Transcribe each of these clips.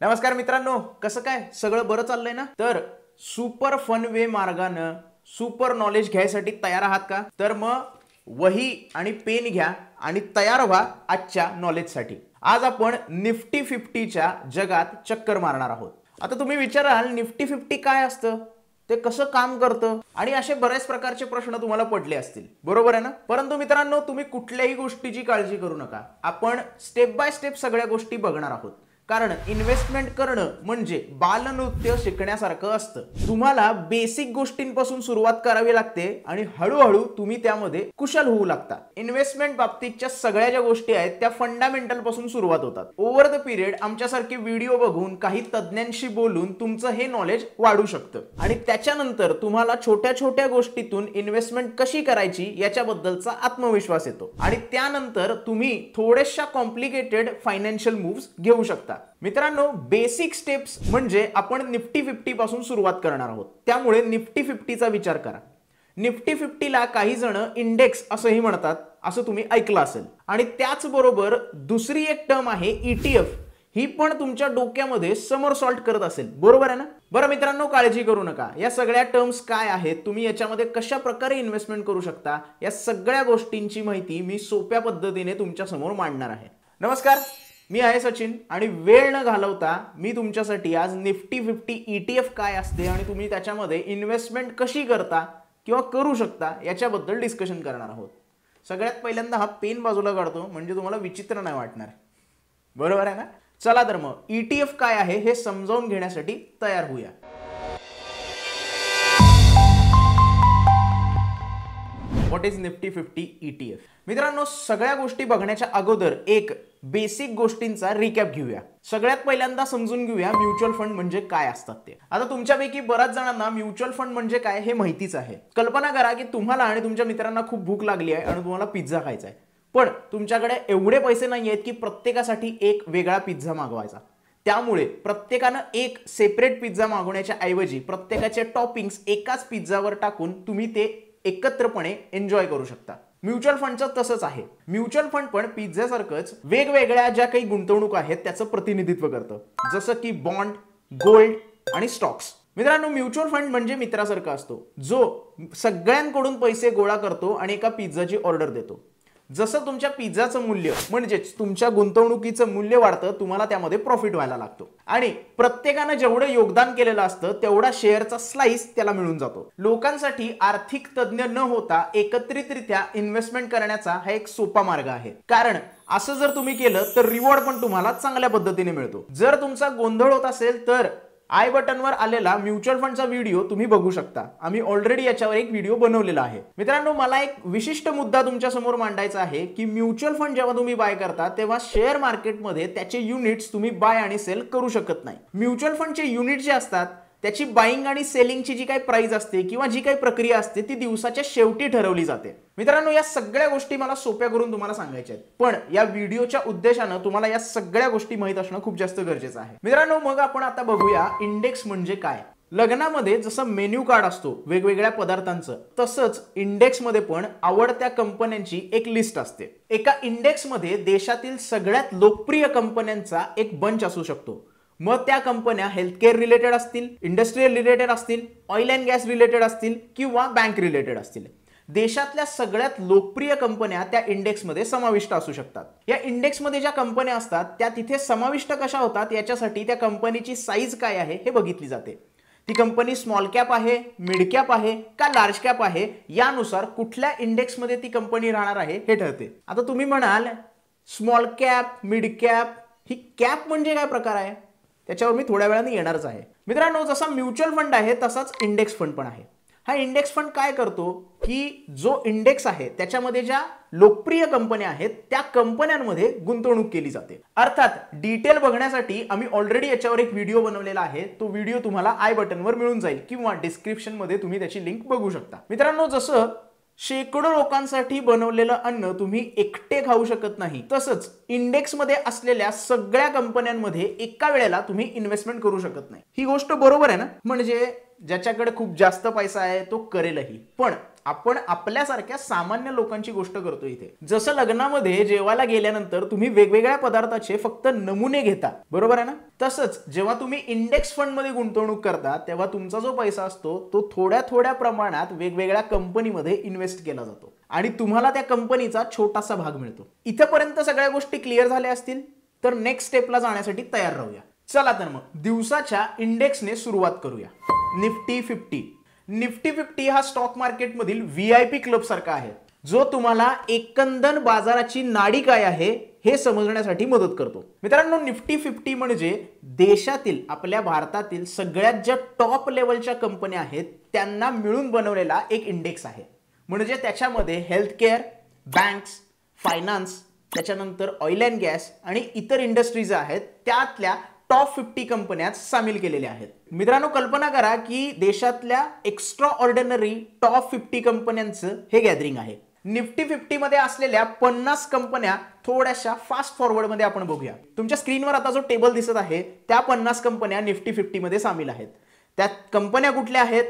नमस्कार मित्रांनो, कसं काय सगळं बरं चाललंय ना? तर सुपर फन वे मार्गानं सुपर नॉलेज घ्यायसाठी तयार आहात का? तर मग वही आणि पेन घ्या आणि तयार व्हा आजच्या नॉलेजसाठी. आज आपण निफ्टी 50च्या जगात चक्कर मारणार आहोत. आता तुम्ही विचाराल निफ्टी 50 काय असतं, ते कसं काम करतं आणि असे बरेच प्रकारचे प्रश्न तुम्हाला पडले असतील, बरोबर आहे ना? परंतु मित्रांनो, तुम्ही कुठल्याही गोष्टीची काळजी करू नका. आपण स्टेप बाय स्टेप सगळ्या गोष्टी बघणार आहोत. कारण इन्व्हेस्टमेंट करणं म्हणजे बालनृत्य शिकण्यासारखं असतं. तुम्हाला बेसिक गोष्टींपासून सुरुवात करावी लागते आणि हळूहळू तुम्ही त्यामध्ये कुशल होऊ लागता. इन्व्हेस्टमेंट बाबतीतच्या सगळ्या ज्या गोष्टी आहेत त्या फंडामेंटल पासून सुरुवात होतात. ओव्हर द पिरियड आमच्यासारखे व्हिडिओ बघून, काही तज्ञांशी बोलून तुमचं हे नॉलेज वाढू शकतं आणि त्याच्यानंतर तुम्हाला छोट्या छोट्या गोष्टीतून इन्व्हेस्टमेंट कशी करायची याच्याबद्दलचा आत्मविश्वास येतो आणि त्यानंतर तुम्ही थोड्याशा कॉम्प्लिकेटेड फायनान्शियल मूव्स घेऊ शकता. मित्रांनो, बेसिक स्टेप्स म्हणजे आपण निफ्टी 50 पासून सुरुवात करणार आहोत. त्यामुळे निफ्टी 50चा विचार करा. निफ्टी 50ला काही जण इंडेक्स असंही म्हणतात, असं तुम्ही ऐकलं असेल. आणि त्याचबरोबर दुसरी एक टर्म आहे ETF. ही पण तुमच्या डोक्यामध्ये समरसॉल्ट करत असेल, बरोबर आहे ना? बरं मित्रांनो, काळजी करू नका. या सगळ्या टर्म्स काय आहेत, तुम्ही याच्यामध्ये कशा प्रकारे इन्व्हेस्टमेंट करू शकता, या सगळ्या गोष्टींची माहिती मी सोप्या पद्धतीने तुमच्या समोर मांडणार आहे. नमस्कार, मी आहे सचिन आणि वेळ न घालवता मी तुमच्यासाठी आज निफ्टी 50 ETF काय असते आणि तुम्ही त्याच्यामध्ये इन्व्हेस्टमेंट कशी करता किंवा करू शकता याच्याबद्दल डिस्कशन करणार आहोत. सगळ्यात पहिल्यांदा हा पेन बाजूला काढतो म्हणजे तुम्हाला विचित्र नाही वाटणार, बरोबर आहे ना? चला तर मग ETF काय आहे हे समजावून घेण्यासाठी तयार होऊया. What is Nifty 50 ETF? मित्रांनो, सगळ्या गोष्टी बघण्याच्या अगोदर एक बेसिक गोष्टींचा रिकॅप घेऊया. सगळ्यात पहिल्यांदा समजून घेऊया म्युच्युअल फंड म्हणजे काय असतात ते. आता तुमच्यापैकी बऱ्याच जणांना म्युच्युअल फंड म्हणजे काय हे माहितीच आहे. कल्पना करा की तुम्हाला आणि तुमच्या मित्रांना खूप भूक लागली आहे आणि तुम्हाला पिझ्झा खायचा आहे, पण तुमच्याकडे एवढे पैसे नाही आहेत की प्रत्येकासाठी एक वेगळा पिझ्झा मागवायचा. त्यामुळे प्रत्येकानं एक सेपरेट पिझ्झा मागवण्याच्या ऐवजी प्रत्येकाचे टॉपिंग्स एकाच पिझ्झावर टाकून तुम्ही ते एकत्रपणे एन्जॉय करू शकता. म्युच्युअल फंडचं तसंच आहे. म्युच्युअल फंड पण पिझ्झासारखंच वेगवेगळ्या ज्या काही गुंतवणूक आहेत त्याचं प्रतिनिधित्व करतं, जसं की बॉन्ड, गोल्ड आणि स्टॉक्स. मित्रांनो, म्युच्युअल फंड म्हणजे मित्रासारखा असतो जो सगळ्यांकडून पैसे गोळा करतो आणि एका पिझ्झाची ऑर्डर देतो. जसं तुमच्या पिझ्झाचं मूल्य म्हणजेच तुमच्या गुंतवणुकीचं मूल्य वाढतं, तुम्हाला त्यामध्ये प्रॉफिट व्हायला लागतो आणि प्रत्येकानं जेवढं योगदान केलेलं असतं तेवढा शेअरचा स्लाइस त्याला मिळून जातो. लोकांसाठी आर्थिक तज्ञ न होता एकत्रितरित्या इन्व्हेस्टमेंट करण्याचा हा एक सोपा मार्ग आहे. कारण असं जर तुम्ही केलं तर रिवॉर्ड पण तुम्हाला चांगल्या पद्धतीने मिळतो. जर तुमचा गोंधळ होत असेल तर आय बटनवर आलेला म्युच्युअल फंडचा व्हिडिओ तुम्ही बघू शकता. आम्ही ऑलरेडी याच्यावर एक व्हिडिओ बनवलेला आहे. मित्रांनो, मला एक विशिष्ट मुद्दा तुमच्या समोर मांडायचा आहे की म्युच्युअल फंड जेव्हा तुम्ही बाय करता तेव्हा शेअर मार्केटमध्ये त्याचे युनिट्स तुम्ही बाय आणि सेल करू शकत नाही. म्युच्युअल फंडचे युनिट जे असतात त्याची बाईंग आणि सेलिंगची जी काही प्राइस असते किंवा जी काही प्रक्रिया असते ती दिवसाच्या शेवटी ठरवली जाते. मित्रांनो, या सगळ्या गोष्टी मला सोप्या करून तुम्हाला सांगायच्या आहेत, पण या व्हिडिओच्या उद्देशानं तुम्हाला या सगळ्या गोष्टी माहित असणं खूप जास्त गरजेचं आहे. मित्रांनो, मग आपण आता बघूया इंडेक्स म्हणजे काय. लग्नामध्ये जसं मेन्यू कार्ड असतो वेगवेगळ्या पदार्थांचं, तसंच इंडेक्समध्ये पण आवडत्या कंपन्यांची एक लिस्ट असते. एका इंडेक्समध्ये देशातील सगळ्यात लोकप्रिय कंपन्यांचा एक बंच असू शकतो. मग त्या कंपन्या हेल्थकेअर रिलेटेड असतील, इंडस्ट्रियल रिलेटेड असतील, ऑइल अँड गॅस रिलेटेड असतील किंवा बँक रिलेटेड असतील. देशातल्या सगळ्यात लोकप्रिय कंपन्या त्या इंडेक्समध्ये समाविष्ट असू शकतात. या इंडेक्समध्ये ज्या कंपन्या असतात त्या तिथे समाविष्ट कशा होतात याच्यासाठी त्या कंपनीची साईज काय आहे हे बघितली जाते. ती कंपनी स्मॉल कॅप आहे, मिड कॅप आहे का लार्ज कॅप आहे यानुसार कुठल्या इंडेक्समध्ये ती कंपनी राहणार आहे हे ठरते. आता तुम्ही म्हणाल स्मॉल कॅप, मिड कॅप, ही कॅप म्हणजे काय प्रकार आहे? त्याच्यावर मी थोड्या वेळाने येणारच आहे. मित्रांनो, जसा म्युच्युअल फंड आहे तसाच इंडेक्स फंड पण आहे. हा इंडेक्स फंड काय करतो की जो इंडेक्स आहे त्याच्यामध्ये ज्या लोकप्रिय कंपन्या आहेत त्या कंपन्यांमध्ये गुंतवणूक केली जाते. अर्थात डिटेल बघण्यासाठी आम्ही ऑलरेडी याच्यावर एक व्हिडिओ बनवलेला आहे. तो व्हिडिओ तुम्हाला आय बटनवर मिळून जाईल किंवा डिस्क्रिप्शन मध्ये तुम्ही त्याची लिंक बघू शकता. मित्रांनो, जसं शेकडो लोकांसाठी बनवलेलं अन्न तुम्ही एकटे खाऊ शकत नाही, तसंच इंडेक्समध्ये असलेल्या सगळ्या कंपन्यांमध्ये एका वेळेला तुम्ही इन्व्हेस्टमेंट करू शकत नाही. ही गोष्ट बरोबर आहे ना? म्हणजे ज्याच्याकडे खूप जास्त पैसा आहे तो करेलही, पण आपण आपल्यासारख्या सामान्य लोकांची गोष्ट करतो इथे. जसं लग्नामध्ये जेवायला गेल्यानंतर तुम्ही वेगवेगळ्या पदार्थाचे फक्त नमुने घेता, बरोबर आहे ना, तसंच जेव्हा तुम्ही इंडेक्स फंड मध्ये गुंतवणूक करता तेव्हा तुमचा जो पैसा असतो तो थोड्या थोड्या प्रमाणात वेगवेगळ्या कंपनीमध्ये इन्व्हेस्ट केला जातो आणि तुम्हाला त्या कंपनीचा छोटासा भाग मिळतो. इथपर्यंत सगळ्या गोष्टी क्लिअर झाल्या असतील तर नेक्स्ट स्टेपला जाण्यासाठी तयार राहूया. चला तर मग दिवसाच्या इंडेक्सने सुरुवात करूया. निफ्टी 50. निफ्टी 50 हा स्टॉक मार्केट मधील VIP क्लब सारखा आहे, जो तुम्हाला एकंदर बाजाराची नाडी काय आहे हे समजण्यासाठी मदत करतो. मित्रांनो, निफ्टी 50 म्हणजे देशातील, आपल्या भारतातील सगळ्यात ज्या टॉप लेवलच्या कंपन्या आहेत त्यांना मिळून बनवलेला एक इंडेक्स आहे. म्हणजे त्याच्यामध्ये हेल्थकेअर, बँक्स, फायनान्स, त्याच्यानंतर ऑइल अँड गॅस आणि इतर इंडस्ट्रीज आहेत त्यातल्या टॉप 50 कंपन्या सामील केलेल्या आहेत. मित्रांनो, कल्पना करा की देशातल्या एक्स्ट्रा ऑर्डिनरी टॉप 50 कंपन्यांचं हे गॅदरिंग आहे. निफ्टी 50 मध्ये असलेल्या 50 कंपन्या थोड्याशा फास्ट फॉरवर्ड मध्ये आपण बघूया. तुमच्या स्क्रीनवर आता जो टेबल दिसत आहे त्या 50 कंपन्या निफ्टी 50 मध्ये सामील आहेत. त्या कंपन्या कुठल्या आहेत,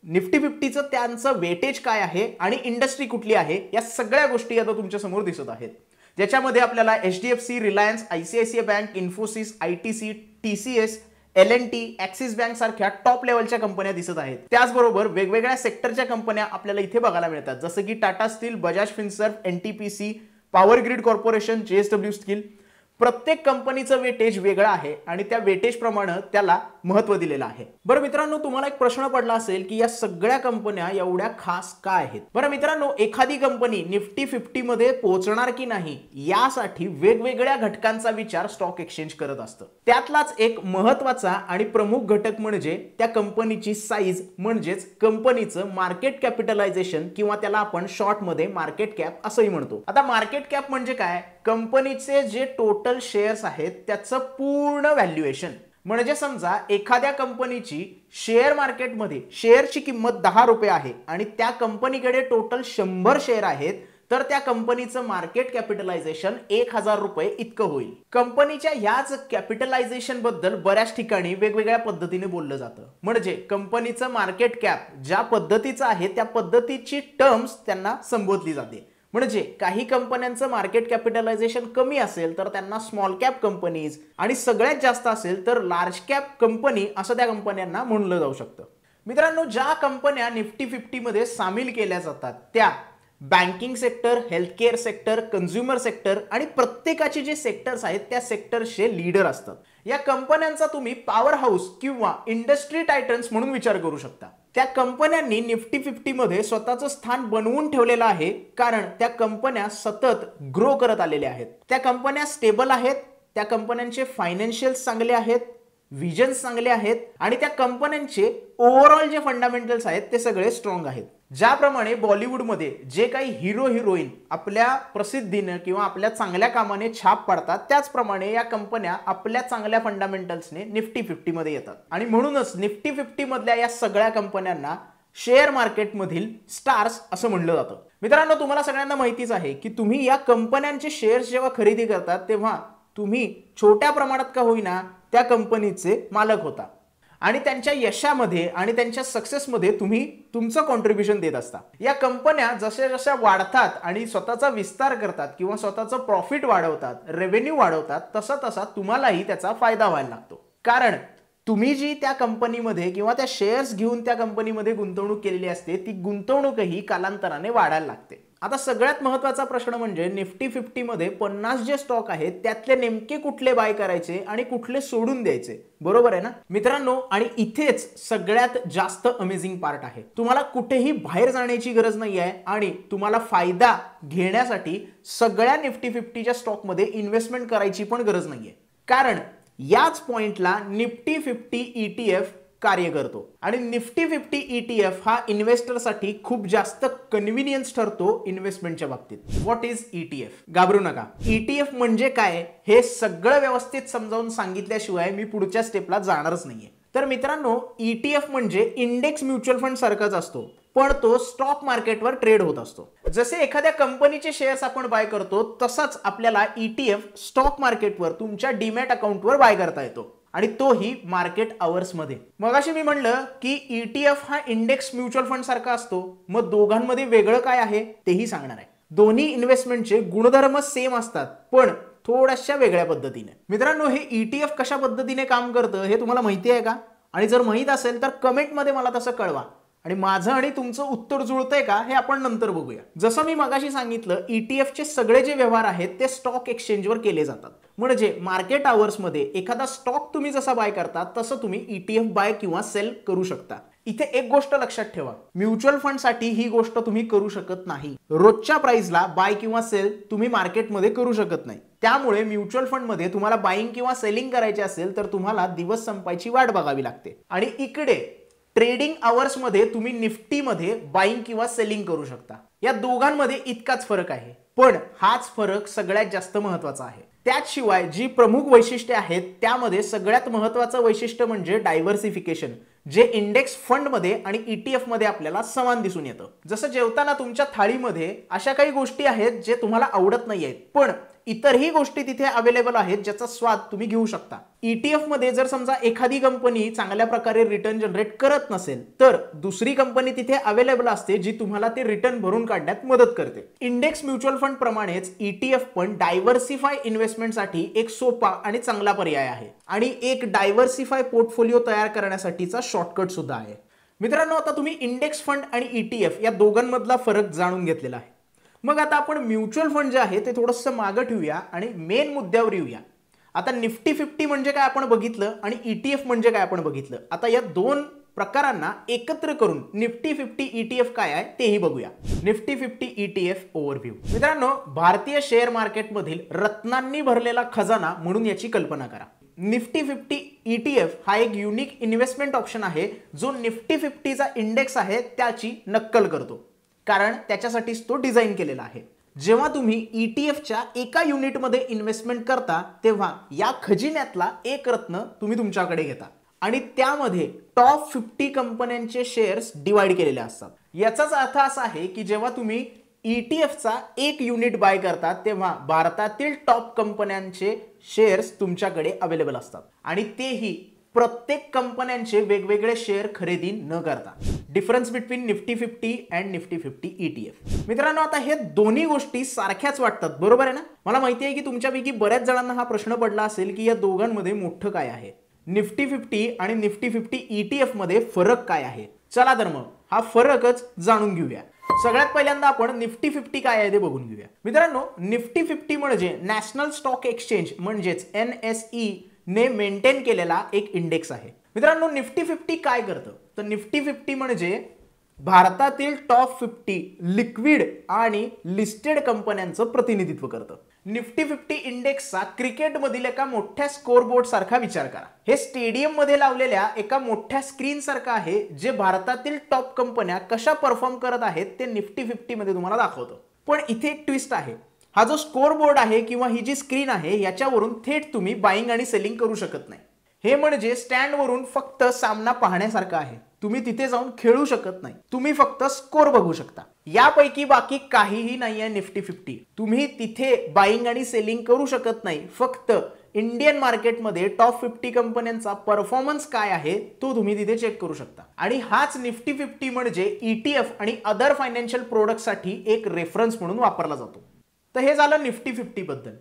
निफ्टी 50चं त्यांचं वेटेज काय आहे आणि इंडस्ट्री कुठली आहे, या सगळ्या गोष्टी आता तुमच्या समोर दिसत आहेत. ज्याच्यामध्ये आपल्याला HDFC, Reliance, ICICI bank, Infosys, ITC, TCS, L&T, axis bank सारख्या टॉप लेवलच्या कंपन्या दिसत आहेत. त्याचबरोबर वेगवेगळ्या सेक्टरच्या कंपन्या आपल्याला इथे बघायला मिळतात, जसं की Tata steel, Bajaj Finserv, NTPC, power grid corporation, JSW steel. प्रत्येक कंपनीचं वेटेज वेगळं आहे आणि त्या वेटेज प्रमाणे त्याला महत्त्व दिलेलं आहे. बरं मित्रांनो, तुम्हाला एक प्रश्न पडला असेल की या सगळ्या कंपन्या एवढ्या खास काय आहेत. बरं मित्रांनो, एखादी कंपनी निफ्टी 50 मध्ये पोहोचणार की नाही यासाठी वेगवेगळ्या घटकांचा विचार स्टॉक एक्सचेंज करत असतं. त्यातलाच एक महत्त्वाचा आणि प्रमुख घटक म्हणजे त्या कंपनीची साईज, म्हणजेच कंपनीचं मार्केट कॅपिटलायझेशन, किंवा त्याला आपण शॉर्ट मध्ये मार्केट कॅप असंही म्हणतो. आता मार्केट कॅप म्हणजे काय, कंपनीचे जे टोटल शेअर्स आहेत त्याचं पूर्ण व्हॅल्युएशन. म्हणजे समजा एखाद्या कंपनीची शेअर मार्केटमध्ये शेअरची किंमत 10 रुपये आहे आणि त्या कंपनीकडे टोटल 100 शेअर आहेत, तर त्या कंपनीचं मार्केट कॅपिटलायझेशन 1000 रुपये इतकं होईल. कंपनीच्या ह्याच कॅपिटलायझेशन बद्दल बऱ्याच ठिकाणी वेगवेगळ्या पद्धतीने बोललं जातं. म्हणजे कंपनीचं मार्केट कॅप ज्या पद्धतीचं आहे त्या पद्धतीची टर्म्स त्यांना संबोधली जाते. म्हणजे काही कंपन्यांचं मार्केट कॅपिटलायझेशन कमी असेल तर त्यांना स्मॉल कॅप कंपनीज, आणि सगळ्यात जास्त असेल तर लार्ज कॅप कंपनी असं त्या कंपन्यांना म्हणलं जाऊ शकतं. मित्रांनो, ज्या कंपन्या निफ्टी 50 मध्ये सामील केल्या जातात त्या banking sector, healthcare sector, consumer sector आणि प्रत्येकाचे जे सेक्टर्स आहेत त्या सेक्टरचे लीडर असतात. या कंपन्यांचा तुम्ही पॉवर हाऊस किंवा इंडस्ट्री टायटन्स म्हणून विचार करू शकता. त्या कंपन्यांनी निफ्टी 50 मध्ये स्वतःचं स्थान बनवून ठेवलेलं आहे, कारण त्या कंपन्या सतत ग्रो करत आलेल्या आहेत. त्या कंपन्या स्टेबल आहेत, त्या कंपन्यांचे फायनान्शियल्स चांगले आहेत, विजन्स चांगले आहेत आणि त्या कंपन्यांचे ओव्हरऑल जे फंडामेंटल्स आहेत ते सगळे स्ट्रॉंग आहेत. ज्याप्रमाणे बॉलिवूडमध्ये जे काही हिरो हिरोईन आपल्या प्रसिद्धीने किंवा आपल्या चांगल्या कामाने छाप पाडतात, त्याचप्रमाणे या कंपन्या आपल्या चांगल्या फंडामेंटल्सने निफ्टी 50 मध्ये येतात. आणि म्हणूनच निफ्टी 50 मधल्या या सगळ्या कंपन्यांना शेअर मार्केटमधील स्टार्स असं म्हणलं जातं. मित्रांनो, तुम्हाला सगळ्यांना माहितीच आहे की तुम्ही या कंपन्यांचे शेअर्स जेव्हा खरेदी करतात तेव्हा तुम्ही छोट्या प्रमाणात का होईना त्या कंपनीचे मालक होता आणि त्यांच्या यशामध्ये आणि त्यांच्या सक्सेसमध्ये तुम्ही तुमचं कॉन्ट्रीब्युशन देत असता. या कंपन्या जशा जशा वाढतात आणि स्वतःचा विस्तार करतात किंवा स्वतःचं प्रॉफिट वाढवतात, रेव्हेन्यू वाढवतात, तसा तसा तुम्हालाही त्याचा फायदा व्हायला लागतो. कारण तुम्ही जी त्या कंपनीमध्ये किंवा त्या शेअर्स घेऊन त्या कंपनीमध्ये गुंतवणूक केलेली असते ती गुंतवणूकही कालांतराने वाढायला लागते. आता सगळ्यात महत्त्वाचा प्रश्न म्हणजे निफ्टी 50 मध्ये 50 जे स्टॉक आहेत त्यातले नेमके कुठले बाय करायचे आणि कुठले सोडून द्यायचे, बरोबर आहे ना मित्रांनो. आणि इथेच सगळ्यात जास्त अमेझिंग पार्ट आहे. तुम्हाला कुठेही बाहेर जाण्याची गरज नाही आहे आणि तुम्हाला फायदा घेण्यासाठी सगळ्या निफ्टी 50च्या स्टॉकमध्ये इन्व्हेस्टमेंट करायची पण गरज नाहीये, कारण याच पॉइंटला निफ्टी 50 ETF कार्य करतो. आणि निफ्टी 50 ETF हा इन्व्हेस्टरसाठी खूप जास्त कन्व्हिनियन्स ठरतो इन्व्हेस्टमेंटच्या बाबतीत. What is ETF? घाबरू नका. ETF म्हणजे काय हे सगळं व्यवस्थित समजावून सांगितल्याशिवाय मी पुढच्या स्टेपला जाणारच नाहीये. तर मित्रांनो, ETF म्हणजे इंडेक्स म्युच्युअल फंड सारखाच असतो, पण तो स्टॉक मार्केटवर ट्रेड होत असतो. जसे एखाद्या कंपनीचे शेअर्स आपण बाय करतो तसाच आपल्याला ETF स्टॉक मार्केटवर तुमच्या डीमॅट अकाउंटवर बाय करता येतो. आणि तोही मार्केट आवर्स मध्ये. मगाशी मी म्हणलं की ETF हा इंडेक्स म्युच्युअल फंड सारखा असतो, मग दोघांमध्ये वेगळं काय आहे तेही सांगणार आहे. दोन्ही इन्व्हेस्टमेंटचे गुणधर्म सेम असतात पण थोड्याशा वेगळ्या पद्धतीने. मित्रांनो, हे ETF कशा पद्धतीने काम करतं हे तुम्हाला माहिती आहे का? आणि जर माहित असेल तर कमेंटमध्ये मला तसं कळवा. आणि माझं आणि तुमचं उत्तर जुळतंय का हे आपण नंतर बघूया. जसं मी मगाशी सांगितलं, ETFचे सगळे जे व्यवहार आहेत ते स्टॉक एक्सचेंजवर केले जातात. म्हणजे मार्केट आवर्समध्ये एखादा स्टॉक तुम्ही जसा बाय करता तसं तुम्ही ETF बाय किंवा सेल करू शकता. इथे एक गोष्ट लक्षात ठेवा, म्युच्युअल फंडसाठी ही गोष्ट तुम्ही करू शकत नाही. रोजच्या प्राइसला बाय किंवा सेल तुम्ही मार्केटमध्ये करू शकत नाही. त्यामुळे म्युच्युअल फंडमध्ये तुम्हाला बाईंग किंवा सेलिंग करायचे असेल तर तुम्हाला दिवस संपायची वाट बघावी लागते. आणि इकडे ट्रेडिंग आवर्स मध्ये तुम्ही निफ्टीमध्ये बाईंग किंवा सेलिंग करू शकता. या दोघांमध्ये इतकाच फरक आहे, पण हाच फरक सगळ्यात जास्त महत्त्वाचा आहे. त्याशिवाय जी प्रमुख वैशिष्ट्ये आहेत त्यामध्ये सगळ्यात महत्त्वाचं वैशिष्ट्य म्हणजे डायव्हर्सिफिकेशन, जे इंडेक्स फंड मध्ये आणि ETF मध्ये आपल्याला समान दिसून येतं. जसं जेवताना तुमच्या थाळीमध्ये अशा काही गोष्टी आहेत जे तुम्हाला आवडत नाहीयेत, पण इतरही गोष्टी तिथे अवेलेबल आहेत ज्याचा स्वाद तुम्ही घेऊ शकता. ETF मध्ये जर समजा एखादी कंपनी चांगल्या प्रकारे रिटर्न जनरेट करत नसेल तर दुसरी कंपनी तिथे अवेलेबल असते जी तुम्हाला ते रिटर्न भरून काढण्यात मदत करते. इंडेक्स म्युच्युअल फंड प्रमाणेच ETF पण डायव्हर्सिफाय इन्व्हेस्टमेंटसाठी एक सोपा आणि चांगला पर्याय आहे आणि एक डायव्हर्सिफाय पोर्टफोलिओ तयार करण्यासाठीचा शॉर्टकट सुद्धा आहे. मित्रांनो, आता तुम्ही इंडेक्स फंड आणि ETF या दोघांमधला फरक जाणून घेतलेला आहे. मग आता आपण म्युच्युअल फंड जे आहे ते थोडंसं मागे ठेवूया आणि मेन मुद्द्यावर येऊया. आता निफ्टी 50 म्हणजे काय आपण बघितलं आणि ETF म्हणजे काय आपण बघितलं. आता या दोन प्रकारांना एकत्र करून निफ्टी 50 ETF काय आहे तेही बघूया. Nifty 50 ETF overview. मित्रांनो, भारतीय शेअर मार्केटमधील रत्नांनी भरलेला खजाना म्हणून याची कल्पना करा. निफ्टी 50 ETF हा एक युनिक इन्व्हेस्टमेंट ऑप्शन आहे जो निफ्टी 50चा इंडेक्स आहे त्याची नक्कल करतो, कारण त्याच्यासाठीच तो डिझाइन केलेला आहे. जेव्हा तुम्ही ETFच्या एका युनिटमध्ये इन्व्हेस्टमेंट करता तेव्हा या खजिन्यातला एक रत्न तुम्ही तुमच्याकडे घेता आणि त्यामध्ये टॉप 50 कंपन्यांचे शेअर्स डिवाइड केलेले असतात. याचाच अर्थ असा आहे की जेव्हा तुम्ही ETFचा एक युनिट बाय करता तेव्हा भारतातील टॉप कंपन्यांचे शेअर्स तुमच्याकडे अवेलेबल असतात आणि तेही प्रत्येक कंपन्यांचे वेगवेगळे शेअर खरेदी न करता. Difference between Nifty 50 and Nifty 50 ETF. मित्रांनो, आता हे दोन्ही गोष्टी सारख्याच वाटतात, बरोबर आहे ना? मला माहिती आहे की तुमच्यापैकी बऱ्याच जणांना हा प्रश्न पडला असेल की या दोघांमध्ये मोठं काय आहे. निफ्टी 50 आणि निफ्टी 50 ETF मध्ये फरक काय आहे. चला तर मग हा फरकच जाणून घेऊया. सगळ्यात पहिल्यांदा आपण निफ्टी 50 काय आहे ते बघून घेऊया. मित्रांनो, निफ्टी 50 म्हणजे नॅशनल स्टॉक एक्सचेंज म्हणजेच NSE ने मेंटेन केलेला एक इंडेक्स आहे. मित्रांनो, निफ्टी 50 काय करतं तर निफ्टी 50 म्हणजे भारतातील टॉप 50 लिक्विड आणि लिस्टेड कंपन्यांचं प्रतिनिधित्व करतं. निफ्टी 50 इंडेक्सचा क्रिकेटमधील एका मोठ्या स्कोरबोर्ड सारखा विचार करा. हे स्टेडियम मध्ये लावलेल्या एका मोठ्या स्क्रीन सारखं आहे जे भारतातील टॉप कंपन्या कशा परफॉर्म करत आहेत ते निफ्टी 50 मध्ये तुम्हाला दाखवतं. पण इथे एक ट्विस्ट आहे. हा जो स्कोर बोर्ड आहे किंवा ही जी स्क्रीन आहे याच्यावरून थेट तुम्ही बाईंग आणि सेलिंग करू शकत नाही. हे म्हणजे स्टँडवरून फक्त सामना पाहण्यासारखं आहे. तुम्ही तिथे जाऊन खेळू शकत नाही, तुम्ही फक्त स्कोर बघू शकता. यापैकी बाकी काहीही नाही आहे निफ्टी 50. तुम्ही तिथे बाईंग आणि सेलिंग करू शकत नाही, फक्त इंडियन मार्केटमध्ये टॉप 50 कंपन्यांचा परफॉर्मन्स काय आहे तो तुम्ही तिथे चेक करू शकता. आणि हाच निफ्टी 50 म्हणजे ETF आणि अदर फायनान्शियल प्रोडक्टसाठी एक रेफरन्स म्हणून वापरला जातो. तर हे झालं निफ्टी 50 बद्दल.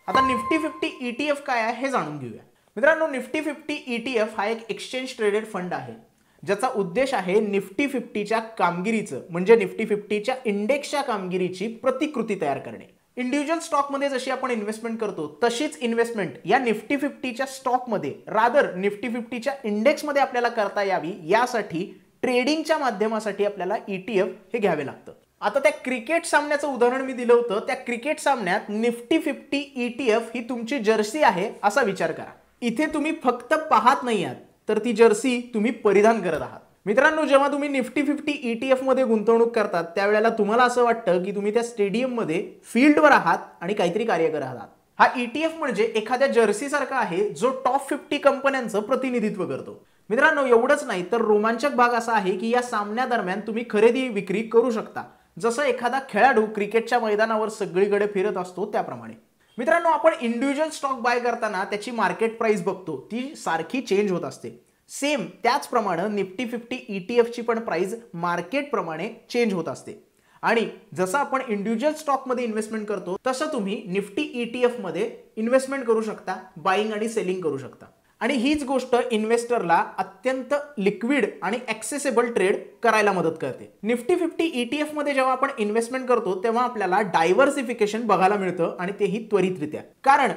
आता निफ्टी 50 ETF काय आहे हे जाणून घेऊया. मित्रांनो, निफ्टी 50 ETF हा एक एक्सचेंज ट्रेडेड फंड आहे ज्याचा उद्देश आहे निफ्टी 50च्या कामगिरीचं म्हणजे निफ्टी 50च्या इंडेक्सच्या कामगिरीची प्रतिकृती तयार करणे. इंडिव्हिज्युअल स्टॉकमध्ये जशी आपण इन्व्हेस्टमेंट करतो तशीच इन्व्हेस्टमेंट या निफ्टी 50च्या स्टॉकमध्ये रादर निफ्टी 50च्या इंडेक्समध्ये आपल्याला करता यावी यासाठी ट्रेडिंगच्या माध्यमासाठी आपल्याला ETF हे घ्यावे लागतं. आता त्या क्रिकेट सामन्याचं उदाहरण मी दिलं होतं. त्या क्रिकेट सामन्यात निफ्टी 50 ETF ही तुमची जर्सी आहे असा विचार करा. इथे तुम्ही फक्त पाहत नाही आहात तर ती जर्सी तुम्ही परिधान करत आहात. मित्रांनो, जेव्हा तुम्ही निफ्टी 50 ETF मध्ये गुंतवणूक करतात त्यावेळेला तुम्हाला असं वाटतं की तुम्ही त्या स्टेडियममध्ये फील्डवर आहात आणि काहीतरी कार्य करत आहात. हा ETF म्हणजे एखाद्या जर्सी सारखा आहे जो टॉप 50 कंपन्यांचं प्रतिनिधित्व करतो. मित्रांनो, एवढंच नाही तर रोमांचक भाग असा आहे की या सामन्यादरम्यान तुम्ही खरेदी विक्री करू शकता, जसं एखादा खेळाडू क्रिकेटच्या मैदानावर सगळीकडे फिरत असतो त्याप्रमाणे. मित्रांनो, आपण इंडिव्हिज्युअल स्टॉक बाय करताना त्याची मार्केट प्राइस बघतो, ती सारखी चेंज होत असते. सेम त्याचप्रमाणे निफ्टी 50 ETF ची पण प्राइस मार्केट प्रमाणे चेंज होत असते. आणि जसं आपण इंडिव्हिज्युअल स्टॉक मध्ये इन्व्हेस्टमेंट करतो तसं तुम्ही निफ्टी ETF मध्ये इन्व्हेस्टमेंट करू शकता, बाईंग आणि सेलिंग करू शकता. आणि हीच गोष्ट इन्व्हेस्टरला अत्यंत लिक्विड आणि ॲक्सेसिबल ट्रेड करायला मदत करते. निफ्टी 50 ETF मध्ये जेव्हा आपण इन्व्हेस्टमेंट करतो तेव्हा आपल्याला डायव्हर्सिफिकेशन बघायला मिळतं आणि तेही त्वरितरित्या, कारण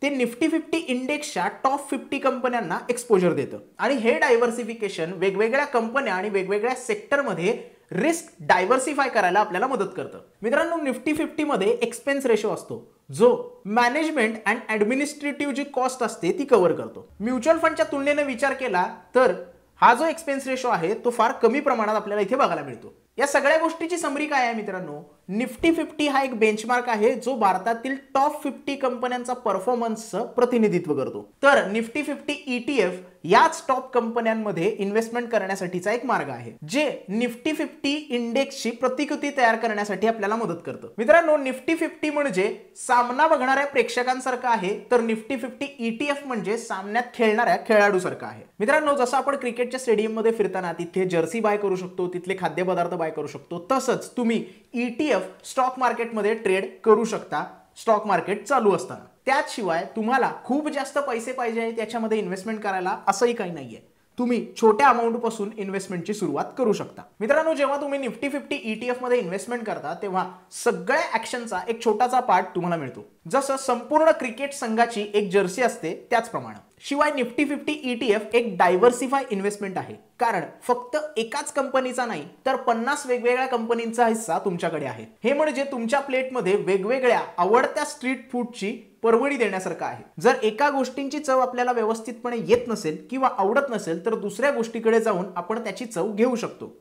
ते निफ्टी 50 इंडेक्सच्या टॉप 50 कंपन्यांना एक्सपोजर देतं. आणि हे डायव्हर्सिफिकेशन वेगवेगळ्या कंपन्या आणि वेगवेगळ्या सेक्टरमध्ये रिस्क डायव्हर्सिफाय करायला आपल्याला मदत करतं. मित्रांनो, निफ्टी 50 मध्ये एक्सपेन्स रेशो असतो जो मॅनेजमेंट अँड ॲडमिनिस्ट्रेटिव्ह जी कॉस्ट असते ती कव्हर करतो. म्युच्युअल फंडच्या तुलनेने विचार केला तर हा जो एक्सपेन्स रेशो आहे तो फार कमी प्रमाणात आपल्याला इथे बघायला मिळतो. या सगळ्या गोष्टीची समरी काय आहे मित्रांनो? निफ्टी 50 हा एक बेंचमार्क आहे जो भारतातील टॉप 50 कंपन्यांचा परफॉर्मन्सचं प्रतिनिधित्व करतो. तर निफ्टी 50 ETF याच टॉप कंपन्यांमध्ये इन्व्हेस्टमेंट करण्यासाठीचा एक मार्ग आहे जे निफ्टी 50 इंडेक्सची प्रतिकृती तयार करण्यासाठी आपल्याला मदत करतं. मित्रांनो, निफ्टी 50 म्हणजे सामना बघणाऱ्या प्रेक्षकांसारखं आहे, तर निफ्टी 50 ETF म्हणजे सामन्यात खेळणाऱ्या खेळाडूसारखं आहे. मित्रांनो, जसं आपण क्रिकेटच्या स्टेडियममध्ये फिरताना तिथे जर्सी बाय करू शकतो, तिथले खाद्यपदार्थ बाय करू शकतो, तसंच तुम्ही ETF स्टॉक मार्केटमध्ये ट्रेड करू शकता स्टॉक मार्केट चालू असताना. त्याशिवाय तुम्हाला खूप जास्त पैसे पाहिजे त्याच्यामध्ये इन्व्हेस्टमेंट करायला असंही काही नाहीये. तुम्ही छोट्या अमाउंट पासून इन्व्हेस्टमेंटची सुरुवात करू शकता. मित्रांनो, जेव्हा तुम्ही निफ्टी 50 ETF मध्ये इन्व्हेस्टमेंट करता तेव्हा सगळ्या ऍक्शनचा एक छोटासा पार्ट तुम्हाला मिळतो. जसं संपूर्ण क्रिकेट संघाची एक जर्सी असते त्याचप्रमाणे. शिवाय निफ्टी 50 ETF एक डायव्हर्सिफाय इन्व्हेस्टमेंट आहे, कारण फक्त एकाच कंपनीचा नाही तर 50 वेगवेगळ्या कंपनींचा हिस्सा तुमच्याकडे आहे. हे म्हणजे तुमच्या प्लेटमध्ये वेगवेगळ्या आवडत्या स्ट्रीट फूडची परवडी देण्यासारखं आहे. जर एका गोष्टींची चव आपल्याला व्यवस्थितपणे येत नसेल किंवा आवडत नसेल तर दुसऱ्या गोष्टीकडे जाऊन आपण त्याची चव घेऊ शकतो.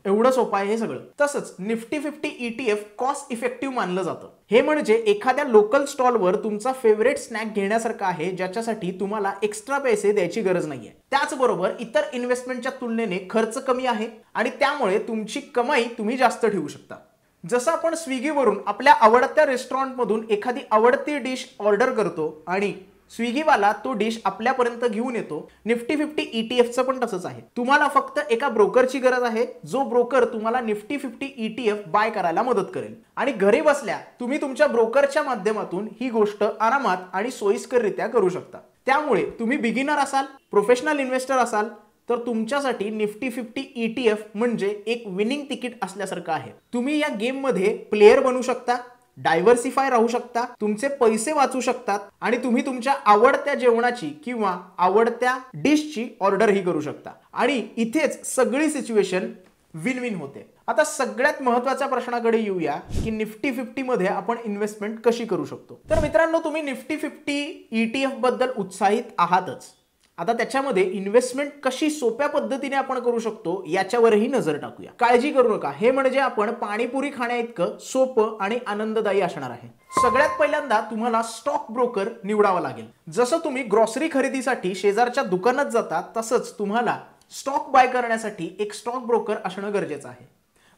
एवढं सोपं आहे हे सगळं. तसंच निफ्टी 50 ETF कॉस्ट इफेक्टिव्ह मानलं जातं. हे म्हणजे एखाद्या लोकल स्टॉलवर तुमचा फेवरेट स्नॅक घेण्यासारखं आहे ज्याच्यासाठी तुम्हाला एक्स्ट्रा पैसे द्यायची गरज नाहीये. त्याचबरोबर इतर इन्व्हेस्टमेंटच्या तुलनेने खर्च कमी आहे आणि त्यामुळे तुमची कमाई तुम्ही जास्त ठेवू शकता. जसं आपण स्विगीवरून आपल्या आवडत्या रेस्टॉरंटमधून एखादी आवडती डिश ऑर्डर करतो आणि स्विगीवाला तो डिश आपल्यापर्यंत घेऊन येतो, निफ्टी 50 ETFचं पण तसंच आहे. तुम्हाला फक्त एका ब्रोकरची गरज आहे जो ब्रोकर तुम्हाला निफ्टी 50 ETF बाय करायला मदत करेल. आणि घरी बसल्या तुम्ही तुमच्या ब्रोकरच्या माध्यमातून ही गोष्ट आरामात आणि सोयीस्कररित्या करू शकता. त्यामुळे तुम्ही बिगिनर असाल, प्रोफेशनल इन्व्हेस्टर असाल तर तुमच्यासाठी निफ्टी 50 ETF म्हणजे एक विनिंग तिकीट असल्यासारखं आहे. तुम्ही या गेम मध्ये प्लेयर बनू शकता, डायव्हर्सिफाय राहू शकता, तुमचे पैसे वाचू शकतात आणि तुम्ही तुमच्या आवडत्या जेवणाची किंवा आवडत्या डिशची ऑर्डरही करू शकता. आणि इथेच सगळी सिच्युएशन विन विन होते. आता सगळ्यात महत्त्वाच्या प्रश्नाकडे येऊया की निफ्टी 50 मध्ये आपण इन्व्हेस्टमेंट कशी करू शकतो. तर मित्रांनो, तुम्ही निफ्टी 50 ETF बद्दल उत्साहित आहातच. आता त्याच्यामध्ये इन्व्हेस्टमेंट कशी सोप्या पद्धतीने आपण करू शकतो याच्यावरही नजर टाकूया. काळजी करू नका, हे म्हणजे आपण पाणीपुरी खाण्याइतकं सोपं आणि आनंददायी असणार आहे. सगळ्यात पहिल्यांदा तुम्हाला स्टॉक ब्रोकर निवडावा लागेल. जसं तुम्ही ग्रॉसरी खरेदीसाठी शेजारच्या दुकानात जाता तसंच तुम्हाला स्टॉक बाय करण्यासाठी एक स्टॉक ब्रोकर असणं गरजेचं आहे.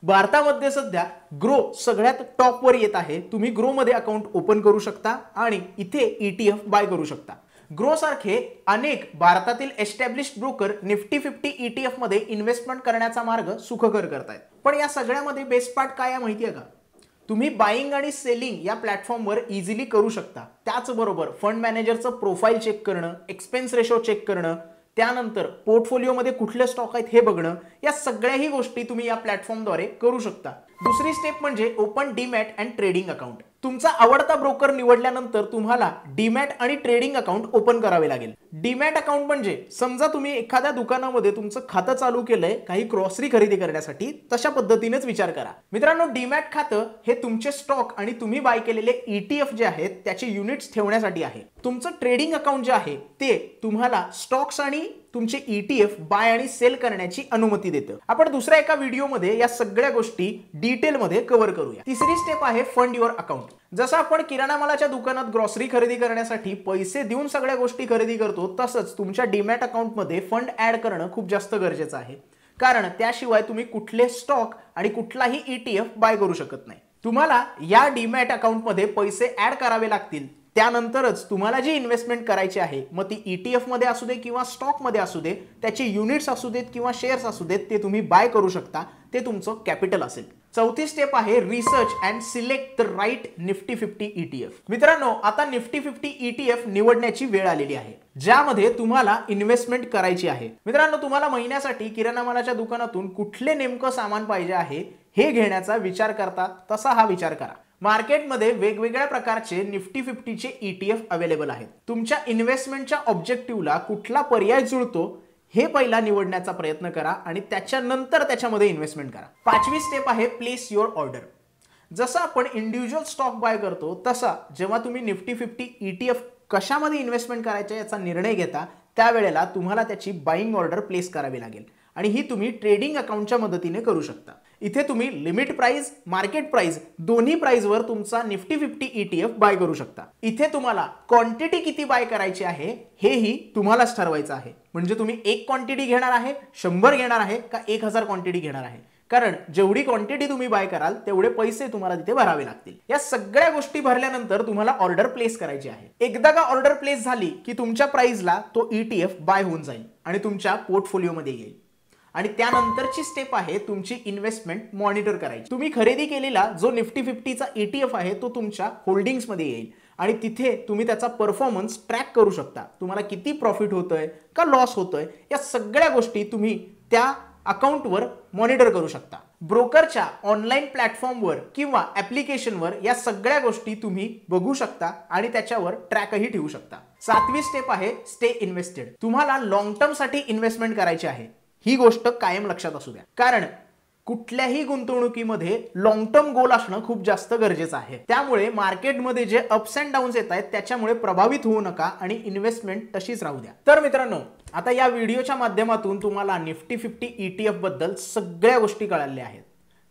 भारतामध्ये सध्या ग्रो सगळ्यात टॉपवर येत आहे. तुम्ही ग्रो मध्ये अकाउंट ओपन करू शकता आणि इथे ETF बाय करू शकता. ग्रो सारखे अनेक भारतातील एस्टॅब्लिश्ड ब्रोकर निफ्टी 50 ETF मध्ये इन्व्हेस्टमेंट करण्याचा मार्ग सुखकर करतायत. पण या सगळ्यामध्ये बेस्ट पार्ट काय आहे माहिती आहे का? तुम्ही बाईंग आणि सेलिंग या प्लॅटफॉर्मवर इझिली करू शकता. त्याचबरोबर फंड मॅनेजरचं प्रोफाईल चेक करणं, एक्सपेन्स रेशो चेक करणं, त्यानंतर पोर्टफोलिओमध्ये कुठले स्टॉक आहेत हे बघणं, या सगळ्याही गोष्टी तुम्ही या प्लॅटफॉर्मद्वारे करू शकता. दुसरी स्टेप म्हणजे open demat and trading account. तुमचा आवडता ब्रोकर निवडल्यानंतर तुम्हाला डीमॅट आणि ट्रेडिंग अकाउंट ओपन करावे लागेल. डीमॅट अकाउंट म्हणजे समजा तुम्ही एखाद्या दुकानामध्ये तुमचं खातं चालू केलंय काही ग्रॉसरी खरेदी करण्यासाठी, तशा पद्धतीनेच विचार करा. मित्रांनो, डीमॅट खातं हे तुमचे स्टॉक आणि तुम्ही बाय केलेले ETF जे आहेत त्याचे युनिट्स ठेवण्यासाठी आहे. तुमचं ट्रेडिंग अकाउंट जे आहे ते तुम्हाला स्टॉक्स आणि तुमचे ETF बाय आणि सेल करण्याची अनुमती देतं. आपण दुसऱ्या एका व्हिडिओमध्ये या सगळ्या गोष्टी डिटेलमध्ये कव्हर करूया. तिसरी स्टेप आहे फंड युअर अकाउंट. जसं आपण किराणा मालाच्या दुकानात ग्रॉसरी खरेदी करण्यासाठी पैसे देऊन सगळ्या गोष्टी खरेदी करतो, तसंच तुमच्या डीमॅट अकाउंटमध्ये फंड ऍड करणं खूप जास्त गरजेचं आहे. कारण त्याशिवाय तुम्ही कुठले स्टॉक आणि कुठलाही ETF बाय करू शकत नाही. तुम्हाला या डीमॅट अकाउंटमध्ये पैसे ऍड करावे लागतील, त्यानंतरच तुम्हाला जी इन्व्हेस्टमेंट करायची आहे, मग ती ETF मध्ये असू दे किंवा स्टॉक मध्ये असू दे, त्याचे युनिट्स असू देत किंवा शेअर्स असू देत, ते तुम्ही बाय करू शकता. ते तुमचं कॅपिटल असेल. चौथी स्टेप आहे research and select the right Nifty 50 ETF. मित्रांनो, आता निफ्टी 50 ETF निवडण्याची वेळ आलेली आहे, ज्यामध्ये तुम्हाला इन्व्हेस्टमेंट करायची आहे. मित्रांनो, तुम्हाला महिन्यासाठी किराणा मालाच्या दुकानातून कुठले नेमकं सामान पाहिजे आहे हे घेण्याचा विचार करता तसा हा विचार करा. मार्केटमध्ये वेगवेगळ्या प्रकारचे निफ्टी 50 चे ETF अवेलेबल आहेत. तुमच्या इन्व्हेस्टमेंटच्या ऑब्जेक्टिव्हला कुठला पर्याय जुळतो हे पहिला निवडण्याचा प्रयत्न करा आणि त्याच्यानंतर त्याच्यामध्ये इन्व्हेस्टमेंट करा. पाचवी स्टेप आहे प्लेस युअर ऑर्डर. जसं आपण इंडिव्हिज्युअल स्टॉक बाय करतो, तसा जेव्हा तुम्ही निफ्टी 50 ETF कशामध्ये इन्व्हेस्टमेंट करायचे याचा निर्णय घेता, त्यावेळेला तुम्हाला त्याची बाईंग ऑर्डर प्लेस करावी लागेल आणि ही तुम्ही ट्रेडिंग अकाउंटच्या मदतीने करू शकता. इथे तुम्ही लिमिट प्राइस, मार्केट प्राइस दोन्ही प्राइसवर तुमचा निफ्टी 50 ETF बाय करू शकता. इथे तुम्हाला क्वांटिटी किती बाय करायची आहे हेही तुम्हालाच ठरवायचं आहे. म्हणजे तुम्ही एक क्वांटिटी घेणार आहे, 100 घेणार आहे का 1000 क्वांटिटी घेणार आहे, कारण जेवढी क्वांटिटी तुम्ही बाय कराल तेवढे पैसे तुम्हाला तिथे भरावे लागतील. या सगळ्या गोष्टी भरल्यानंतर तुम्हाला ऑर्डर प्लेस करायची आहे. एकदा का ऑर्डर प्लेस झाली की तुमच्या प्राइसला तो ETF बाय होऊन जाईल आणि तुमच्या पोर्टफोलिओमध्ये येईल. आणि त्यानंतरची स्टेप आहे तुमची इन्व्हेस्टमेंट मॉनिटर करायची. तुम्ही खरेदी केलेला जो निफ्टी 50 चा ETF आहे तो तुमच्या होल्डिंग्स मध्ये येईल आणि तिथे तुम्ही त्याचा परफॉर्मन्स ट्रॅक करू शकता. तुम्हाला किती प्रॉफिट होतोय का लॉस होतोय या सगळ्या गोष्टी तुम्ही त्या अकाउंटवर मॉनिटर करू शकता. ब्रोकरच्या ऑनलाईन प्लॅटफॉर्मवर किंवा ऍप्लिकेशनवर या सगळ्या गोष्टी तुम्ही बघू शकता आणि त्याच्यावर ट्रॅकही ठेवू शकता. सातवी स्टेप आहे स्टे इन्व्हेस्टेड. तुम्हाला लॉंग टर्म साठी इन्व्हेस्टमेंट करायची आहे, ही गोष्ट कायम लक्षात असू द्या, कारण कुठल्याही गुंतवणुकीमध्ये लॉंग टर्म गोल असणं खूप जास्त गरजेचं आहे. त्यामुळे मार्केटमध्ये जे अप्स अँड डाऊन्स येत आहेत त्याच्यामुळे प्रभावित होऊ नका आणि इन्व्हेस्टमेंट तशीच राहू द्या. तर मित्रांनो, आता या व्हिडिओच्या माध्यमातून तुम्हाला निफ्टी 50 ETF बद्दल सगळ्या गोष्टी कळाल्या आहेत.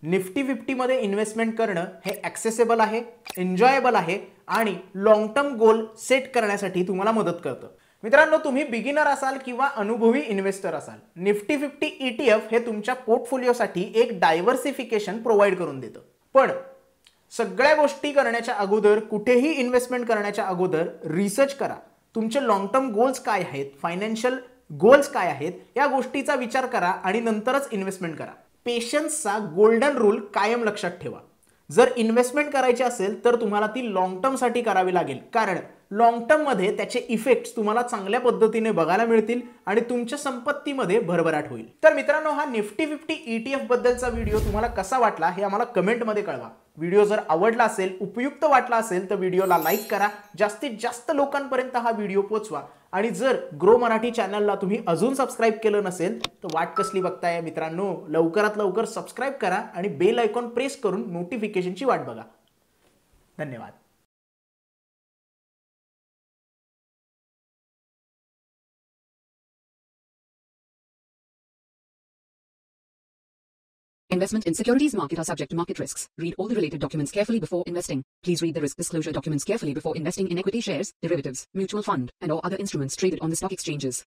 निफ्टी 50 मध्ये इन्व्हेस्टमेंट करणं हे ऍक्सेसेबल आहे, एन्जॉयबल आहे आणि लॉंग टर्म गोल सेट करण्यासाठी तुम्हाला मदत करतं. मित्रांनो, तुम्ही बिगिनर असाल किंवा अनुभवी इन्व्हेस्टर असाल, निफ्टी 50 ETF हे तुमच्या पोर्टफोलिओसाठी एक डायव्हर्सिफिकेशन प्रोव्हाइड करून देतं. पण सगळ्या गोष्टी करण्याच्या अगोदर, कुठेही इन्व्हेस्टमेंट करण्याच्या अगोदर रिसर्च करा. तुमचे लॉंग टर्म गोल्स काय आहेत, फायनान्शियल गोल्स काय आहेत या गोष्टीचा विचार करा आणि नंतरच इन्व्हेस्टमेंट करा. पेशन्सचा गोल्डन रूल कायम लक्षात ठेवा. जर इन्व्हेस्टमेंट करायची असेल तर तुम्हाला ती लॉंग टर्म साठी करावी लागेल, कारण लॉंग टर्म मध्ये त्याचे इफेक्ट्स तुम्हाला चांगल्या पद्धतीने बघायला मिळतील आणि तुमच्या संपत्तीमध्ये भरभराट होईल. तर मित्रांनो, हा निफ्टी 50 ETF बद्दलचा व्हिडिओ तुम्हाला कसा वाटला हे आम्हाला कमेंटमध्ये कळवा. व्हिडिओ जर आवडला असेल, उपयुक्त वाटला असेल तर व्हिडिओला लाईक करा, जास्तीत जास्त लोकांपर्यंत हा व्हिडिओ पोहोचवा आणि जर ग्रो मराठी चॅनलला तुम्ही अजून सबस्क्राइब केलं नसेल तर वाट कसली बघताय मित्रांनो, लवकरात लवकर सबस्क्राइब करा आणि बेल आयकॉन प्रेस करून नोटिफिकेशनची वाट बघा. धन्यवाद. Investment in securities market are subject to market risks. Read all the related documents carefully before investing. Please read the risk disclosure documents carefully before investing in equity shares, derivatives, mutual fund, and or other instruments traded on the stock exchanges.